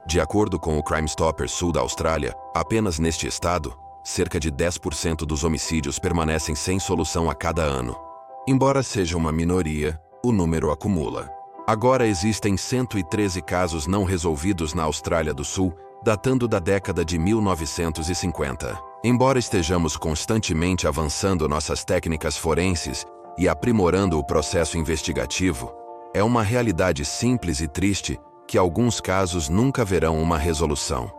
De acordo com o Crime Stoppers Sul da Austrália, apenas neste estado, cerca de 10% dos homicídios permanecem sem solução a cada ano. Embora seja uma minoria, o número acumula. Agora existem 113 casos não resolvidos na Austrália do Sul, datando da década de 1950. Embora estejamos constantemente avançando nossas técnicas forenses e aprimorando o processo investigativo, é uma realidade simples e triste que alguns casos nunca verão uma resolução.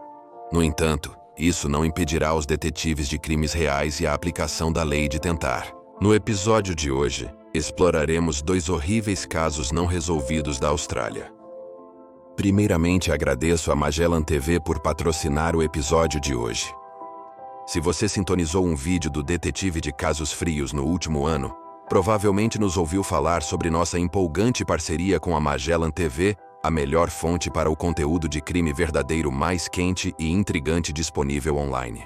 No entanto, isso não impedirá os detetives de crimes reais e a aplicação da lei de tentar. No episódio de hoje, exploraremos 2 horríveis casos não resolvidos da Austrália. Primeiramente, agradeço a Magellan TV por patrocinar o episódio de hoje. Se você sintonizou um vídeo do Detetive de Casos Frios no último ano, provavelmente nos ouviu falar sobre nossa empolgante parceria com a Magellan TV, a melhor fonte para o conteúdo de crime verdadeiro mais quente e intrigante disponível online.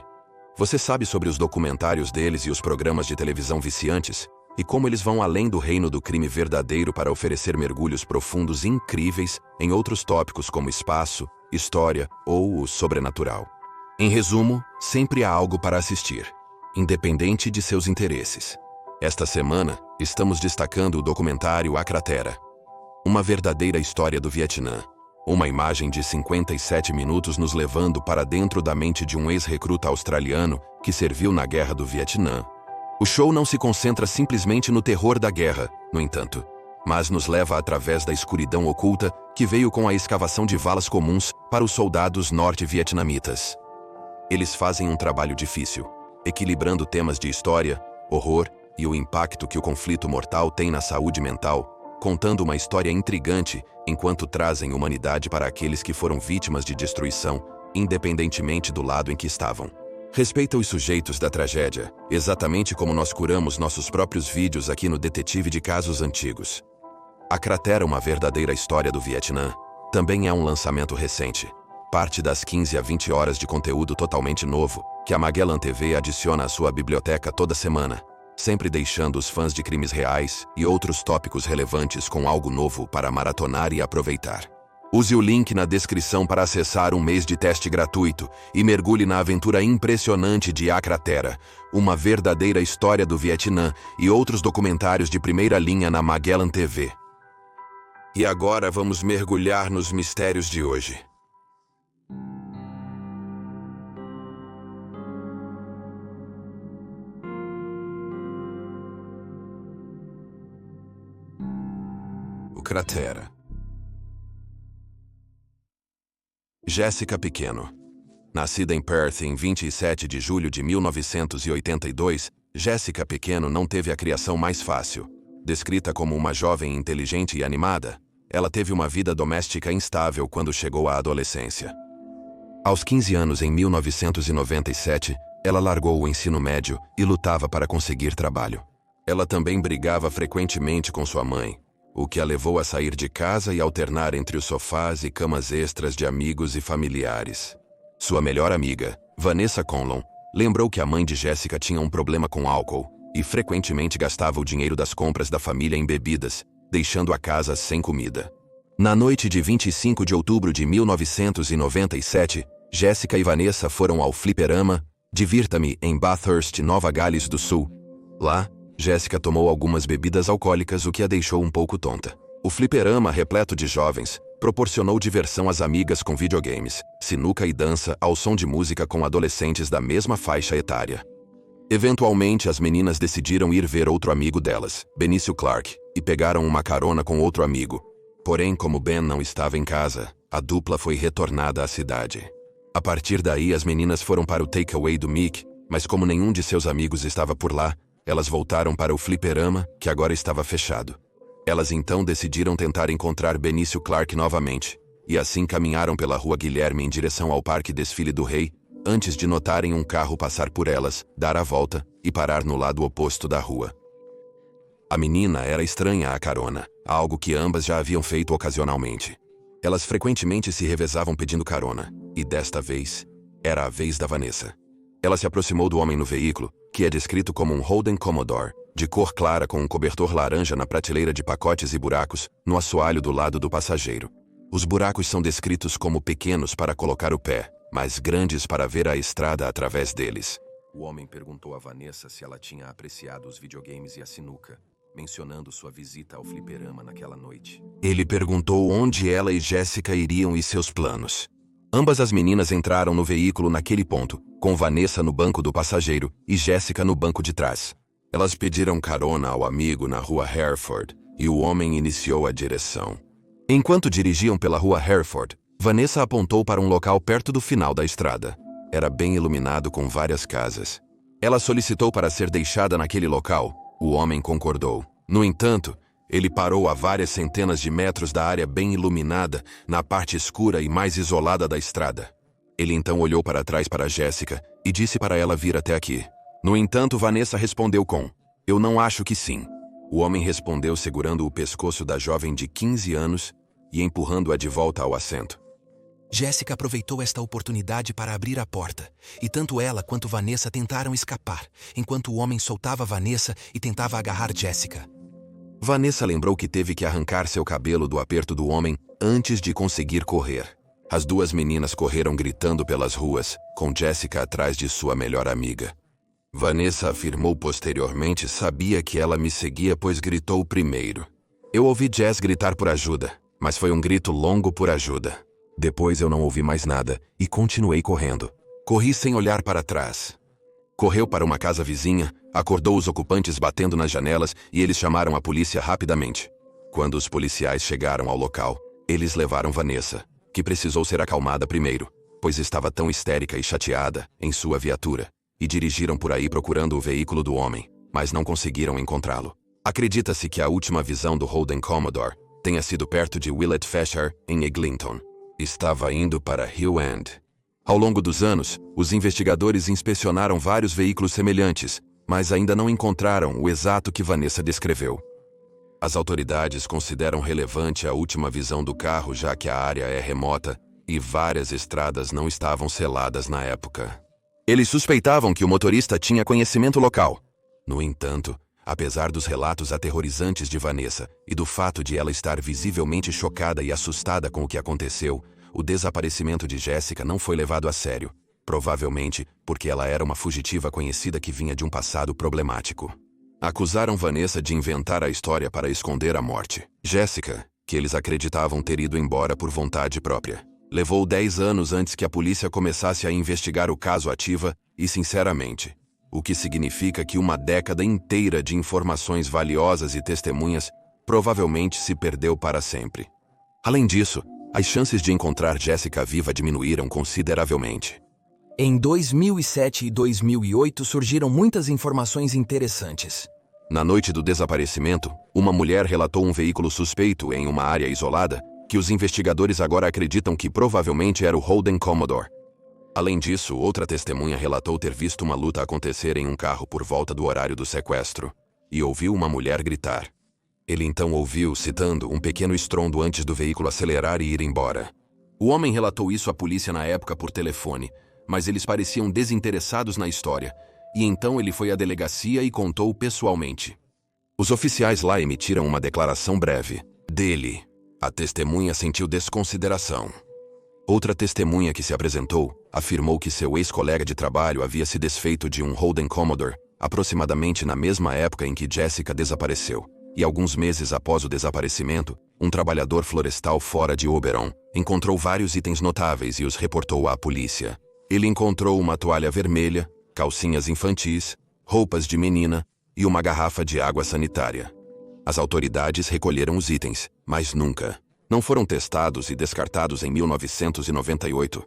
Você sabe sobre os documentários deles e os programas de televisão viciantes, e como eles vão além do reino do crime verdadeiro para oferecer mergulhos profundos incríveis em outros tópicos como espaço, história ou o sobrenatural. Em resumo, sempre há algo para assistir, independente de seus interesses. Esta semana, estamos destacando o documentário A Cratera, uma verdadeira história do Vietnã. Uma imagem de 57 minutos nos levando para dentro da mente de um ex-recruta australiano que serviu na Guerra do Vietnã. O show não se concentra simplesmente no terror da guerra, no entanto, mas nos leva através da escuridão oculta que veio com a escavação de valas comuns para os soldados norte-vietnamitas. Eles fazem um trabalho difícil, equilibrando temas de história, horror e o impacto que o conflito mortal tem na saúde mental, contando uma história intrigante enquanto trazem humanidade para aqueles que foram vítimas de destruição, independentemente do lado em que estavam. Respeita os sujeitos da tragédia, exatamente como nós curamos nossos próprios vídeos aqui no Detetive de Casos Antigos. A Cratera, uma verdadeira história do Vietnã, também é um lançamento recente, parte das 15 a 20 horas de conteúdo totalmente novo que a Magellan TV adiciona à sua biblioteca toda semana, sempre deixando os fãs de crimes reais e outros tópicos relevantes com algo novo para maratonar e aproveitar. Use o link na descrição para acessar um mês de teste gratuito e mergulhe na aventura impressionante de A Cratera, uma verdadeira história do Vietnã e outros documentários de primeira linha na Magellan TV. E agora vamos mergulhar nos mistérios de hoje. Cratera. Jessica Pequeno. Nascida em Perth em 27 de julho de 1982, Jessica Pequeno não teve a criação mais fácil. Descrita como uma jovem inteligente e animada, ela teve uma vida doméstica instável quando chegou à adolescência. Aos 15 anos, em 1997, ela largou o ensino médio e lutava para conseguir trabalho. Ela também brigava frequentemente com sua mãe, o que a levou a sair de casa e alternar entre os sofás e camas extras de amigos e familiares. Sua melhor amiga, Vanessa Conlon, lembrou que a mãe de Jessica tinha um problema com álcool e frequentemente gastava o dinheiro das compras da família em bebidas, deixando a casa sem comida. Na noite de 25 de outubro de 1997, Jessica e Vanessa foram ao fliperama Divirta-me em Bathurst, Nova Gales do Sul. Lá, Jessica tomou algumas bebidas alcoólicas, o que a deixou um pouco tonta. O fliperama, repleto de jovens, proporcionou diversão às amigas com videogames, sinuca e dança ao som de música com adolescentes da mesma faixa etária. Eventualmente, as meninas decidiram ir ver outro amigo delas, Benício Clark, e pegaram uma carona com outro amigo. Porém, como Ben não estava em casa, a dupla foi retornada à cidade. A partir daí, as meninas foram para o takeaway do Mick, mas como nenhum de seus amigos estava por lá, elas voltaram para o fliperama, que agora estava fechado. Elas então decidiram tentar encontrar Benício Clark novamente, e assim caminharam pela Rua Guilherme em direção ao Parque Desfile do Rei, antes de notarem um carro passar por elas, dar a volta e parar no lado oposto da rua. A menina era estranha à carona, algo que ambas já haviam feito ocasionalmente. Elas frequentemente se revezavam pedindo carona, e desta vez, era a vez da Vanessa. Ela se aproximou do homem no veículo, que é descrito como um Holden Commodore, de cor clara com um cobertor laranja na prateleira de pacotes e buracos, no assoalho do lado do passageiro. Os buracos são descritos como pequenos para colocar o pé, mas grandes para ver a estrada através deles. O homem perguntou a Vanessa se ela tinha apreciado os videogames e a sinuca, mencionando sua visita ao fliperama naquela noite. Ele perguntou onde ela e Jéssica iriam e seus planos. Ambas as meninas entraram no veículo naquele ponto, com Vanessa no banco do passageiro e Jéssica no banco de trás. Elas pediram carona ao amigo na rua Hereford e o homem iniciou a direção. Enquanto dirigiam pela rua Hereford, Vanessa apontou para um local perto do final da estrada. Era bem iluminado com várias casas. Ela solicitou para ser deixada naquele local. O homem concordou. No entanto, ele parou a várias centenas de metros da área bem iluminada, na parte escura e mais isolada da estrada. Ele então olhou para trás para Jéssica e disse para ela vir até aqui. No entanto, Vanessa respondeu com: "Eu não acho que sim." O homem respondeu segurando o pescoço da jovem de 15 anos e empurrando-a de volta ao assento. Jéssica aproveitou esta oportunidade para abrir a porta, e tanto ela quanto Vanessa tentaram escapar, enquanto o homem soltava Vanessa e tentava agarrar Jéssica. Vanessa lembrou que teve que arrancar seu cabelo do aperto do homem antes de conseguir correr. As duas meninas correram gritando pelas ruas, com Jéssica atrás de sua melhor amiga. Vanessa afirmou posteriormente sabia que ela me seguia pois gritou primeiro. Eu ouvi Jess gritar por ajuda, mas foi um grito longo por ajuda. Depois eu não ouvi mais nada e continuei correndo. Corri sem olhar para trás. Correu para uma casa vizinha, acordou os ocupantes batendo nas janelas e eles chamaram a polícia rapidamente. Quando os policiais chegaram ao local, eles levaram Vanessa, que precisou ser acalmada primeiro, pois estava tão histérica e chateada, em sua viatura, e dirigiram por aí procurando o veículo do homem, mas não conseguiram encontrá-lo. Acredita-se que a última visão do Holden Commodore tenha sido perto de Willett Fasher, em Eglinton. Estava indo para Hill End. Ao longo dos anos, os investigadores inspecionaram vários veículos semelhantes, mas ainda não encontraram o exato que Vanessa descreveu. As autoridades consideram relevante a última visão do carro já que a área é remota e várias estradas não estavam seladas na época. Eles suspeitavam que o motorista tinha conhecimento local. No entanto, apesar dos relatos aterrorizantes de Vanessa e do fato de ela estar visivelmente chocada e assustada com o que aconteceu, o desaparecimento de Jéssica não foi levado a sério, provavelmente porque ela era uma fugitiva conhecida que vinha de um passado problemático. Acusaram Vanessa de inventar a história para esconder a morte. Jéssica, que eles acreditavam ter ido embora por vontade própria, levou 10 anos antes que a polícia começasse a investigar o caso ativa e, sinceramente, o que significa que uma década inteira de informações valiosas e testemunhas provavelmente se perdeu para sempre. Além disso, as chances de encontrar Jéssica viva diminuíram consideravelmente. Em 2007 e 2008 surgiram muitas informações interessantes. Na noite do desaparecimento, uma mulher relatou um veículo suspeito em uma área isolada que os investigadores agora acreditam que provavelmente era o Holden Commodore. Além disso, outra testemunha relatou ter visto uma luta acontecer em um carro por volta do horário do sequestro e ouviu uma mulher gritar. Ele então ouviu, citando, um pequeno estrondo antes do veículo acelerar e ir embora. O homem relatou isso à polícia na época por telefone, mas eles pareciam desinteressados na história, e então ele foi à delegacia e contou pessoalmente. Os oficiais lá emitiram uma declaração breve. Dele, a testemunha sentiu desconsideração. Outra testemunha que se apresentou afirmou que seu ex-colega de trabalho havia se desfeito de um Holden Commodore aproximadamente na mesma época em que Jéssica desapareceu. E alguns meses após o desaparecimento, um trabalhador florestal fora de Oberon encontrou vários itens notáveis e os reportou à polícia. Ele encontrou uma toalha vermelha, calcinhas infantis, roupas de menina e uma garrafa de água sanitária. As autoridades recolheram os itens, mas nunca. Não foram testados e descartados em 1998.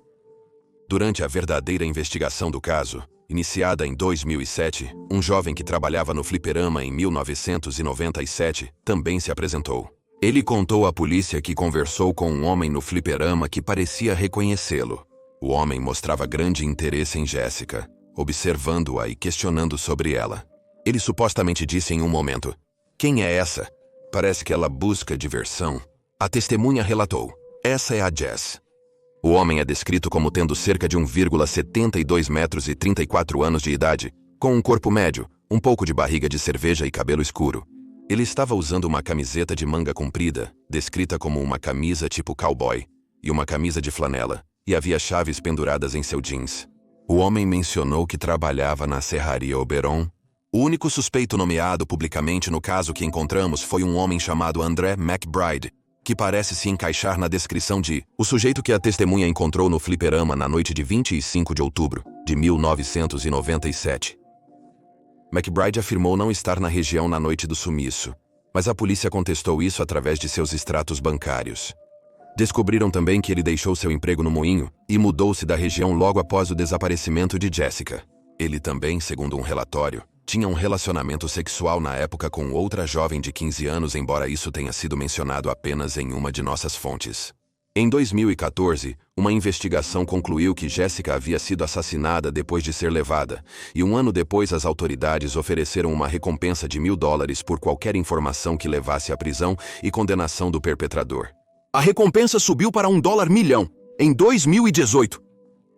Durante a verdadeira investigação do caso, iniciada em 2007, um jovem que trabalhava no fliperama em 1997 também se apresentou. Ele contou à polícia que conversou com um homem no fliperama que parecia reconhecê-lo. O homem mostrava grande interesse em Jéssica, observando-a e questionando sobre ela. Ele supostamente disse em um momento: "Quem é essa? Parece que ela busca diversão." A testemunha relatou: "Essa é a Jess." O homem é descrito como tendo cerca de 1,72 metros e 34 anos de idade, com um corpo médio, um pouco de barriga de cerveja e cabelo escuro. Ele estava usando uma camiseta de manga comprida, descrita como uma camisa tipo cowboy, e uma camisa de flanela, e havia chaves penduradas em seu jeans. O homem mencionou que trabalhava na serraria Oberon. O único suspeito nomeado publicamente no caso que encontramos foi um homem chamado André McBride, que parece se encaixar na descrição de o sujeito que a testemunha encontrou no fliperama na noite de 25 de outubro de 1997. McBride afirmou não estar na região na noite do sumiço, mas a polícia contestou isso através de seus extratos bancários. Descobriram também que ele deixou seu emprego no moinho e mudou-se da região logo após o desaparecimento de Jessica. Ele também, segundo um relatório, tinha um relacionamento sexual na época com outra jovem de 15 anos, embora isso tenha sido mencionado apenas em uma de nossas fontes. Em 2014, uma investigação concluiu que Jessica havia sido assassinada depois de ser levada, e um ano depois as autoridades ofereceram uma recompensa de $1.000 por qualquer informação que levasse à prisão e condenação do perpetrador. A recompensa subiu para $1 milhão em 2018.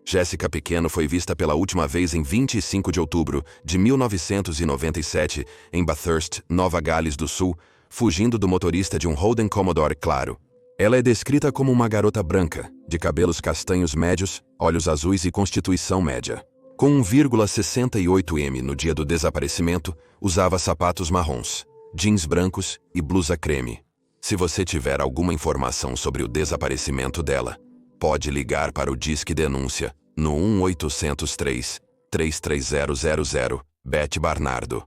Jessica Pequeno foi vista pela última vez em 25 de outubro de 1997 em Bathurst, Nova Gales do Sul, fugindo do motorista de um Holden Commodore claro. Ela é descrita como uma garota branca, de cabelos castanhos médios, olhos azuis e constituição média. Com 1,68 m no dia do desaparecimento, usava sapatos marrons, jeans brancos e blusa creme. Se você tiver alguma informação sobre o desaparecimento dela, pode ligar para o Disque Denúncia no 1-800-3-33000, Beth Barnardo.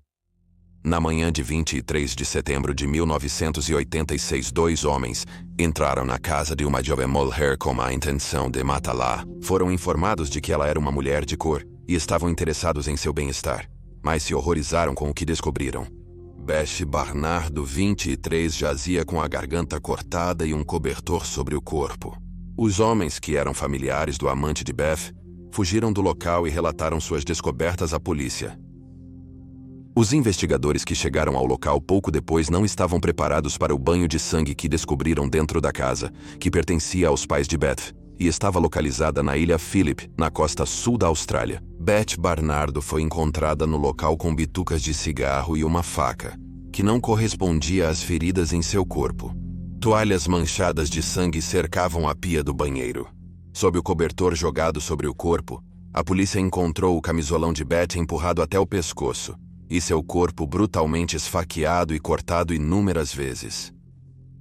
Na manhã de 23 de setembro de 1986, 2 homens entraram na casa de uma jovem mulher com a intenção de matá-la. Foram informados de que ela era uma mulher de cor e estavam interessados em seu bem-estar, mas se horrorizaram com o que descobriram. Beth Barnardo, 23, jazia com a garganta cortada e um cobertor sobre o corpo. Os homens, que eram familiares do amante de Beth, fugiram do local e relataram suas descobertas à polícia. Os investigadores que chegaram ao local pouco depois não estavam preparados para o banho de sangue que descobriram dentro da casa, que pertencia aos pais de Beth, e estava localizada na ilha Phillip, na costa sul da Austrália. Beth Barnardo foi encontrada no local com bitucas de cigarro e uma faca, que não correspondia às feridas em seu corpo. Toalhas manchadas de sangue cercavam a pia do banheiro. Sob o cobertor jogado sobre o corpo, a polícia encontrou o camisolão de Beth empurrado até o pescoço, e seu corpo brutalmente esfaqueado e cortado inúmeras vezes.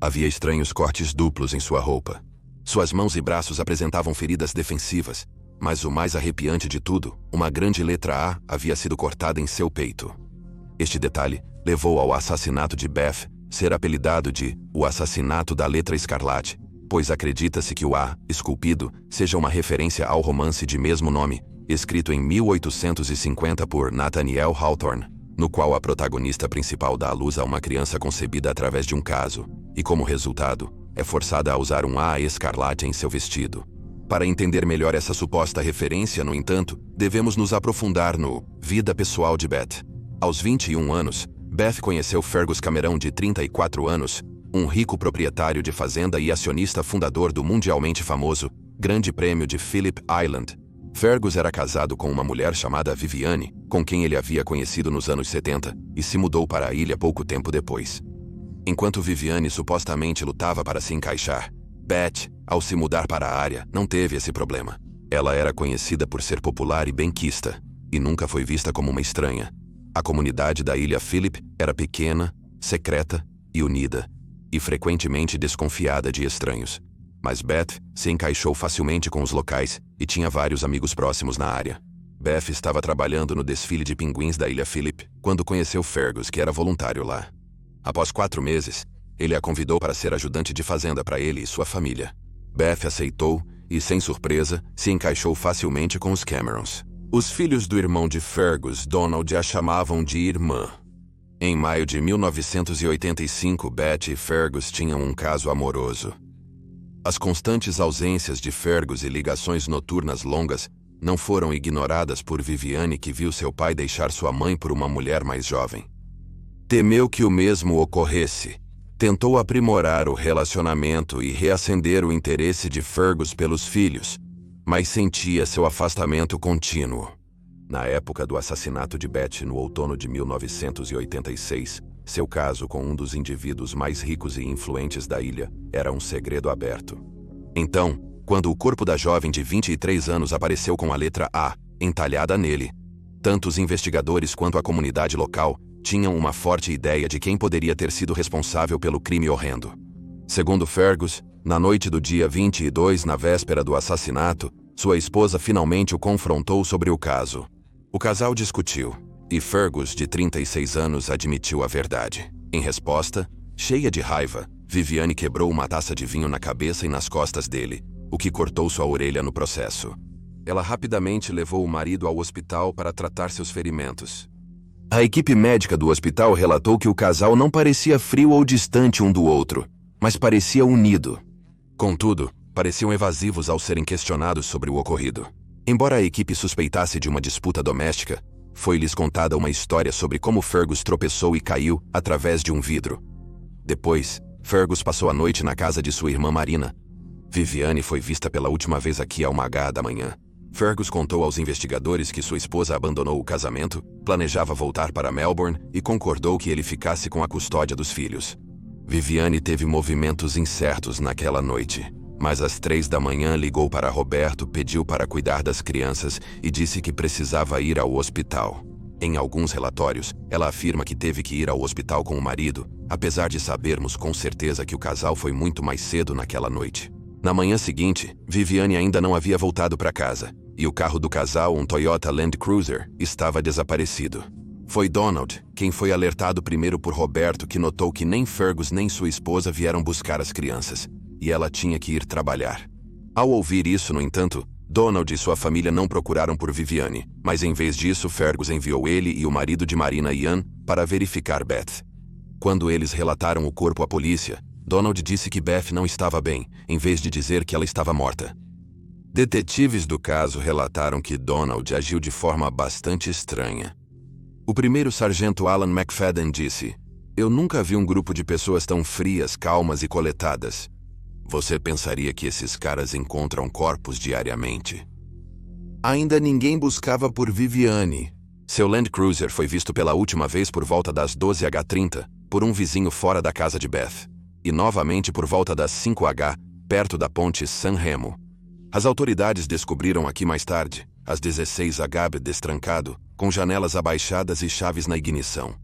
Havia estranhos cortes duplos em sua roupa. Suas mãos e braços apresentavam feridas defensivas, mas o mais arrepiante de tudo, uma grande letra A havia sido cortada em seu peito. Este detalhe levou ao assassinato de Beth ser apelidado de o assassinato da letra escarlate, pois acredita-se que o A, esculpido, seja uma referência ao romance de mesmo nome, escrito em 1850 por Nathaniel Hawthorne, no qual a protagonista principal dá à luz a uma criança concebida através de um caso, e como resultado, é forçada a usar um A escarlate em seu vestido. Para entender melhor essa suposta referência, no entanto, devemos nos aprofundar no vida pessoal de Beth. Aos 21 anos, Beth conheceu Fergus Cameron, de 34 anos, um rico proprietário de fazenda e acionista fundador do mundialmente famoso Grande Prêmio de Phillip Island. Fergus era casado com uma mulher chamada Viviane, com quem ele havia conhecido nos anos 70, e se mudou para a ilha pouco tempo depois. Enquanto Viviane supostamente lutava para se encaixar, Beth, ao se mudar para a área, não teve esse problema. Ela era conhecida por ser popular e benquista, e nunca foi vista como uma estranha. A comunidade da ilha Phillip era pequena, secreta e unida, e frequentemente desconfiada de estranhos. Mas Beth se encaixou facilmente com os locais e tinha vários amigos próximos na área. Beth estava trabalhando no desfile de pinguins da ilha Phillip quando conheceu Fergus, que era voluntário lá. Após 4 meses, ele a convidou para ser ajudante de fazenda para ele e sua família. Beth aceitou e, sem surpresa, se encaixou facilmente com os Camerons. Os filhos do irmão de Fergus, Donald, a chamavam de irmã. Em maio de 1985, Beth e Fergus tinham um caso amoroso. As constantes ausências de Fergus e ligações noturnas longas não foram ignoradas por Viviane, que viu seu pai deixar sua mãe por uma mulher mais jovem. Temeu que o mesmo ocorresse. Tentou aprimorar o relacionamento e reacender o interesse de Fergus pelos filhos, mas sentia seu afastamento contínuo. Na época do assassinato de Beth, no outono de 1986, seu caso com um dos indivíduos mais ricos e influentes da ilha era um segredo aberto. Então, quando o corpo da jovem de 23 anos apareceu com a letra A entalhada nele, tanto os investigadores quanto a comunidade local tinham uma forte ideia de quem poderia ter sido responsável pelo crime horrendo. Segundo Fergus, na noite do dia 22, na véspera do assassinato, sua esposa finalmente o confrontou sobre o caso. O casal discutiu, e Fergus, de 36 anos, admitiu a verdade. Em resposta, cheia de raiva, Viviane quebrou uma taça de vinho na cabeça e nas costas dele, o que cortou sua orelha no processo. Ela rapidamente levou o marido ao hospital para tratar seus ferimentos. A equipe médica do hospital relatou que o casal não parecia frio ou distante um do outro, mas parecia unido. Contudo, pareciam evasivos ao serem questionados sobre o ocorrido. Embora a equipe suspeitasse de uma disputa doméstica, foi-lhes contada uma história sobre como Fergus tropeçou e caiu através de um vidro. Depois, Fergus passou a noite na casa de sua irmã Marina. Viviane foi vista pela última vez aqui a 1h da manhã. Fergus contou aos investigadores que sua esposa abandonou o casamento, planejava voltar para Melbourne e concordou que ele ficasse com a custódia dos filhos. Viviane teve movimentos incertos naquela noite, mas às 3 da manhã ligou para Roberto, pediu para cuidar das crianças e disse que precisava ir ao hospital. Em alguns relatórios, ela afirma que teve que ir ao hospital com o marido, apesar de sabermos com certeza que o casal foi muito mais cedo naquela noite. Na manhã seguinte, Viviane ainda não havia voltado para casa, e o carro do casal, um Toyota Land Cruiser, estava desaparecido. Foi Donald quem foi alertado primeiro por Roberto, que notou que nem Fergus nem sua esposa vieram buscar as crianças, e ela tinha que ir trabalhar. Ao ouvir isso, no entanto, Donald e sua família não procuraram por Viviane, mas em vez disso, Fergus enviou ele e o marido de Marina, Ian, para verificar Beth. Quando eles relataram o corpo à polícia, Donald disse que Beth não estava bem, em vez de dizer que ela estava morta. Detetives do caso relataram que Donald agiu de forma bastante estranha. O primeiro sargento Alan McFadden disse: "Eu nunca vi um grupo de pessoas tão frias, calmas e coletadas. Você pensaria que esses caras encontram corpos diariamente." Ainda ninguém buscava por Viviane. Seu Land Cruiser foi visto pela última vez por volta das 12h30 por um vizinho fora da casa de Beth, e novamente por volta das 5h, perto da ponte San Remo. As autoridades descobriram aqui mais tarde, às 16h, destrancado, com janelas abaixadas e chaves na ignição.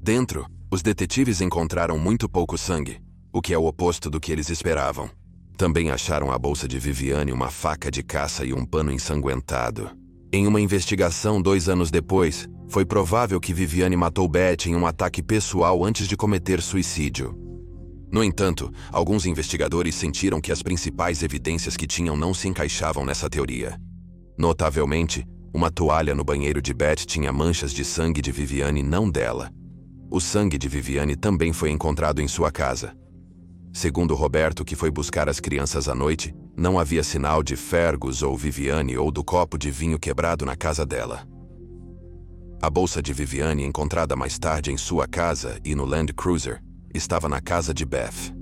Dentro, os detetives encontraram muito pouco sangue, o que é o oposto do que eles esperavam. Também acharam a bolsa de Viviane, uma faca de caça e um pano ensanguentado. Em uma investigação 2 anos depois, foi provável que Viviane matou Beth em um ataque pessoal antes de cometer suicídio. No entanto, alguns investigadores sentiram que as principais evidências que tinham não se encaixavam nessa teoria. Notavelmente, uma toalha no banheiro de Beth tinha manchas de sangue de Viviane, não dela. O sangue de Viviane também foi encontrado em sua casa. Segundo Roberto, que foi buscar as crianças à noite, não havia sinal de Fergus ou Viviane ou do copo de vinho quebrado na casa dela. A bolsa de Viviane, encontrada mais tarde em sua casa e no Land Cruiser, estava na casa de Beth.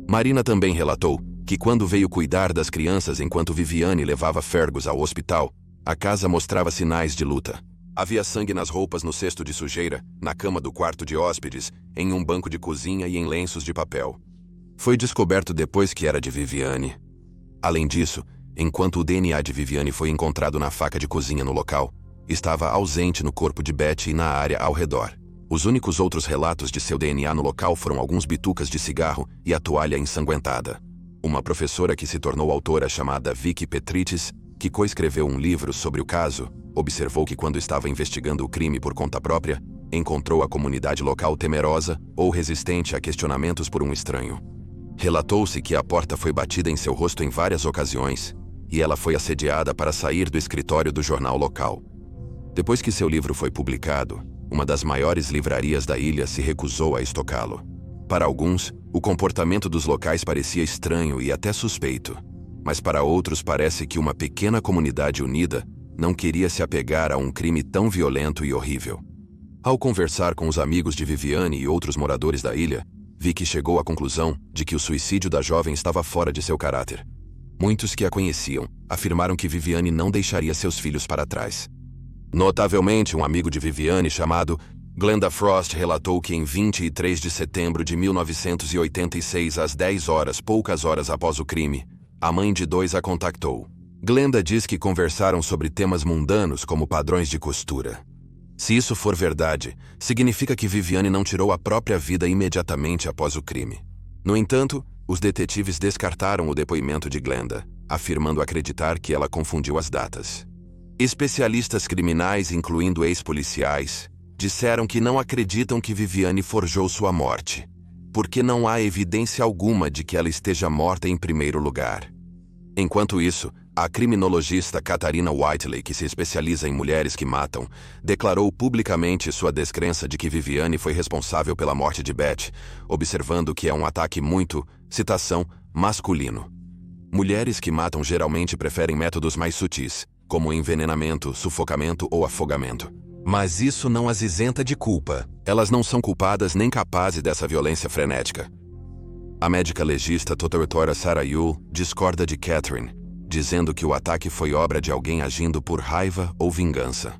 Marina também relatou que quando veio cuidar das crianças enquanto Viviane levava Fergus ao hospital, a casa mostrava sinais de luta. Havia sangue nas roupas, no cesto de sujeira, na cama do quarto de hóspedes, em um banco de cozinha e em lenços de papel. Foi descoberto depois que era de Viviane. Além disso, enquanto o DNA de Viviane foi encontrado na faca de cozinha no local, estava ausente no corpo de Beth e na área ao redor. Os únicos outros relatos de seu DNA no local foram alguns bitucas de cigarro e a toalha ensanguentada. Uma professora que se tornou autora chamada Vicky Petritis, que coescreveu um livro sobre o caso, observou que quando estava investigando o crime por conta própria, encontrou a comunidade local temerosa ou resistente a questionamentos por um estranho. Relatou-se que a porta foi batida em seu rosto em várias ocasiões, e ela foi assediada para sair do escritório do jornal local. Depois que seu livro foi publicado, uma das maiores livrarias da ilha se recusou a estocá-lo. Para alguns, o comportamento dos locais parecia estranho e até suspeito, mas para outros parece que uma pequena comunidade unida não queria se apegar a um crime tão violento e horrível. Ao conversar com os amigos de Viviane e outros moradores da ilha, Vicky chegou à conclusão de que o suicídio da jovem estava fora de seu caráter. Muitos que a conheciam afirmaram que Viviane não deixaria seus filhos para trás. Notavelmente, um amigo de Viviane chamado Glenda Frost relatou que em 23 de setembro de 1986, às 10 horas, poucas horas após o crime, a mãe de 2 a contactou. Glenda diz que conversaram sobre temas mundanos como padrões de costura. Se isso for verdade, significa que Viviane não tirou a própria vida imediatamente após o crime. No entanto, os detetives descartaram o depoimento de Glenda, afirmando acreditar que ela confundiu as datas. Especialistas criminais, incluindo ex-policiais, disseram que não acreditam que Viviane forjou sua morte, porque não há evidência alguma de que ela esteja morta em primeiro lugar. Enquanto isso, a criminologista Katarina Whiteley, que se especializa em mulheres que matam, declarou publicamente sua descrença de que Viviane foi responsável pela morte de Beth, observando que é um ataque muito, citação, masculino. Mulheres que matam geralmente preferem métodos mais sutis, como envenenamento, sufocamento ou afogamento. Mas isso não as isenta de culpa. Elas não são culpadas nem capazes dessa violência frenética. A médica legista doutora Sarah Yule discorda de Catherine, dizendo que o ataque foi obra de alguém agindo por raiva ou vingança.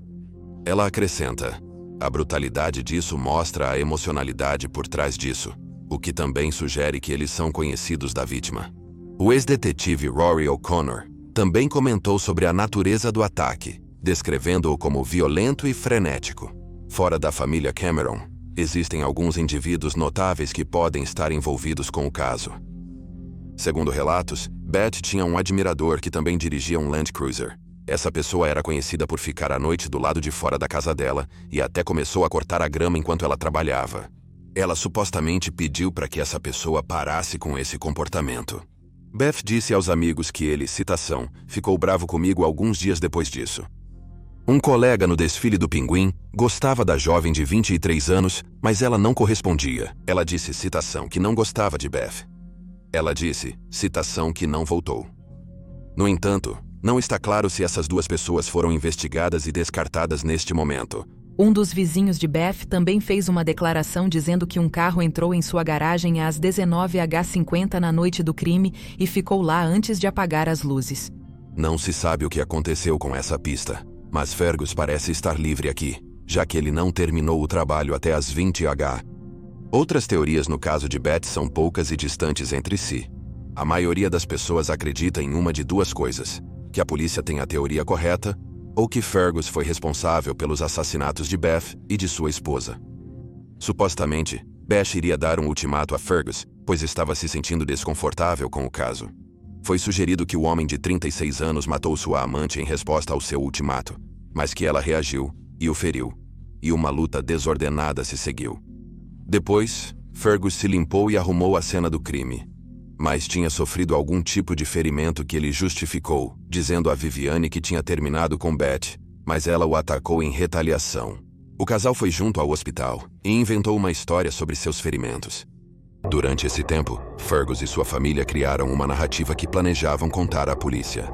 Ela acrescenta: a brutalidade disso mostra a emocionalidade por trás disso, o que também sugere que eles são conhecidos da vítima. O ex-detetive Rory O'Connor também comentou sobre a natureza do ataque, descrevendo-o como violento e frenético. Fora da família Cameron, existem alguns indivíduos notáveis que podem estar envolvidos com o caso. Segundo relatos, Beth tinha um admirador que também dirigia um Land Cruiser. Essa pessoa era conhecida por ficar à noite do lado de fora da casa dela e até começou a cortar a grama enquanto ela trabalhava. Ela supostamente pediu para que essa pessoa parasse com esse comportamento. Beth disse aos amigos que ele, citação, ficou bravo comigo alguns dias depois disso. Um colega no desfile do Pinguim gostava da jovem de 23 anos, mas ela não correspondia. Ela disse, citação, que não gostava de Beth. Ela disse, citação, que não voltou. No entanto, não está claro se essas duas pessoas foram investigadas e descartadas neste momento. Um dos vizinhos de Beth também fez uma declaração dizendo que um carro entrou em sua garagem às 19h50 na noite do crime e ficou lá antes de apagar as luzes. Não se sabe o que aconteceu com essa pista, mas Fergus parece estar livre aqui, já que ele não terminou o trabalho até às 20h. Outras teorias no caso de Beth são poucas e distantes entre si. A maioria das pessoas acredita em uma de duas coisas: que a polícia tem a teoria correta, ou que Fergus foi responsável pelos assassinatos de Beth e de sua esposa. Supostamente, Beth iria dar um ultimato a Fergus, pois estava se sentindo desconfortável com o caso. Foi sugerido que o homem de 36 anos matou sua amante em resposta ao seu ultimato, mas que ela reagiu e o feriu, e uma luta desordenada se seguiu. Depois, Fergus se limpou e arrumou a cena do crime, mas tinha sofrido algum tipo de ferimento que ele justificou, dizendo a Viviane que tinha terminado com Beth, mas ela o atacou em retaliação. O casal foi junto ao hospital e inventou uma história sobre seus ferimentos. Durante esse tempo, Fergus e sua família criaram uma narrativa que planejavam contar à polícia.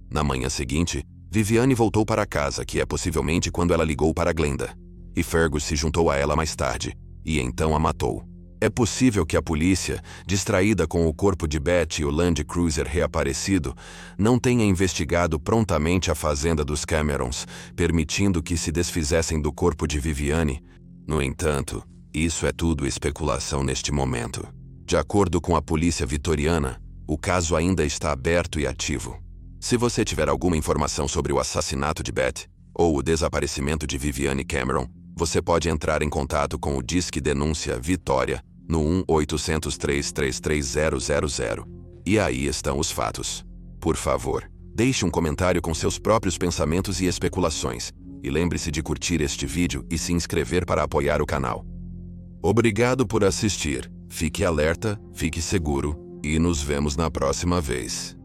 Na manhã seguinte, Viviane voltou para casa, que é possivelmente quando ela ligou para Glenda, e Fergus se juntou a ela mais tarde, e então a matou. É possível que a polícia, distraída com o corpo de Beth e o Land Cruiser reaparecido, não tenha investigado prontamente a fazenda dos Camerons, permitindo que se desfizessem do corpo de Viviane. No entanto, isso é tudo especulação neste momento. De acordo com a polícia vitoriana, o caso ainda está aberto e ativo. Se você tiver alguma informação sobre o assassinato de Beth ou o desaparecimento de Viviane Cameron, você pode entrar em contato com o Disque Denúncia Vitória no 1-800-333-000. E aí estão os fatos. Por favor, deixe um comentário com seus próprios pensamentos e especulações. E lembre-se de curtir este vídeo e se inscrever para apoiar o canal. Obrigado por assistir. Fique alerta, fique seguro e nos vemos na próxima vez.